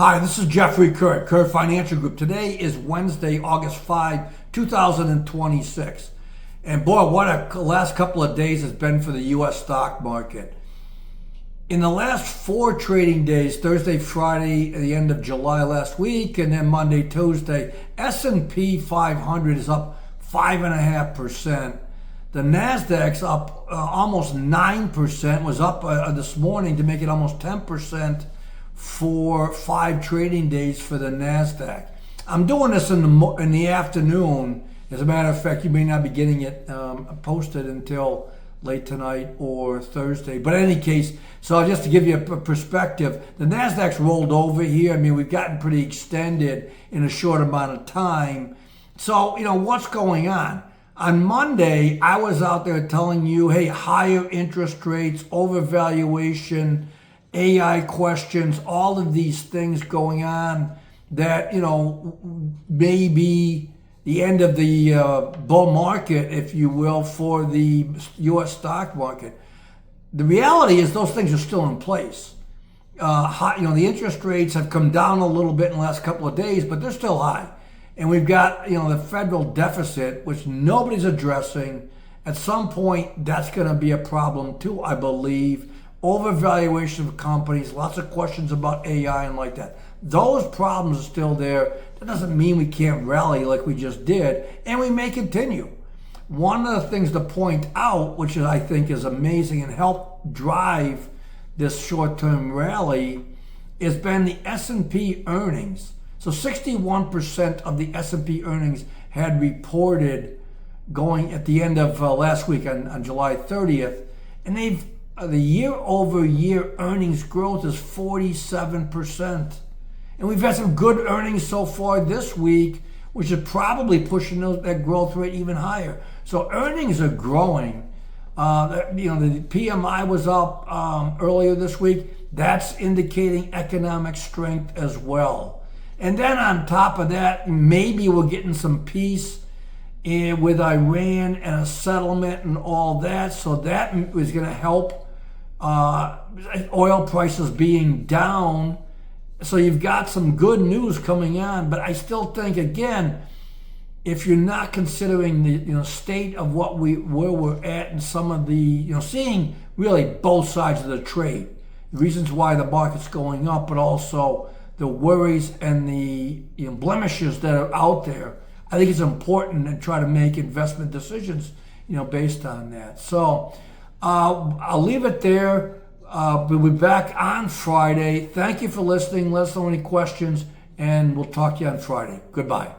Hi, this is Jeffrey Kurt, Kurt Financial Group. Today is Wednesday, August 5, 2026. And boy, what a last couple of days has been for the U.S. stock market. In the last 4 trading days, Thursday, Friday, at the end of July last week, and then Monday, Tuesday, S&P 500 is up 5.5%. The NASDAQ's up almost 9%, was up this morning to make it almost 10% for 5 trading days for the NASDAQ. I'm doing this in the afternoon. As a matter of fact, you may not be getting it posted until late tonight or Thursday. But in any case, so just to give you a perspective, the NASDAQ's rolled over here. I mean, we've gotten pretty extended in a short amount of time. So, what's going on? On Monday, I was out there telling you, hey, higher interest rates, overvaluation, AI questions, all of these things going on that, may be the end of the bull market, if you will, for the U.S. stock market. The reality is those things are still in place. The interest rates have come down a little bit in the last couple of days, but they're still high. And we've got, the federal deficit, which nobody's addressing. At some point, that's going to be a problem too, I believe. Overvaluation of companies, lots of questions about AI and like that. Those problems are still there. That doesn't mean we can't rally like we just did, and we may continue. One of the things to point out, which I think is amazing and helped drive this short-term rally, has been the S&P earnings. So 61% of the S&P earnings had reported going at the end of last week on July 30th, and the year-over-year earnings growth is 47%. And we've had some good earnings so far this week, which is probably pushing that growth rate even higher. So earnings are growing. The PMI was up earlier this week. That's indicating economic strength as well. And then on top of that, maybe we're getting some peace with Iran and a settlement and all that. So that is going to help oil prices being down. So you've got some good news coming on, but I still think, again, if you're not considering the state of where we're at and some of the seeing really both sides of the trade, the reasons why the market's going up, but also the worries and the blemishes that are out there, I think it's important to try to make investment decisions based on that. So I'll leave it there. We'll be back on Friday. Thank you for listening. Let us know any questions, and we'll talk to you on Friday. Goodbye.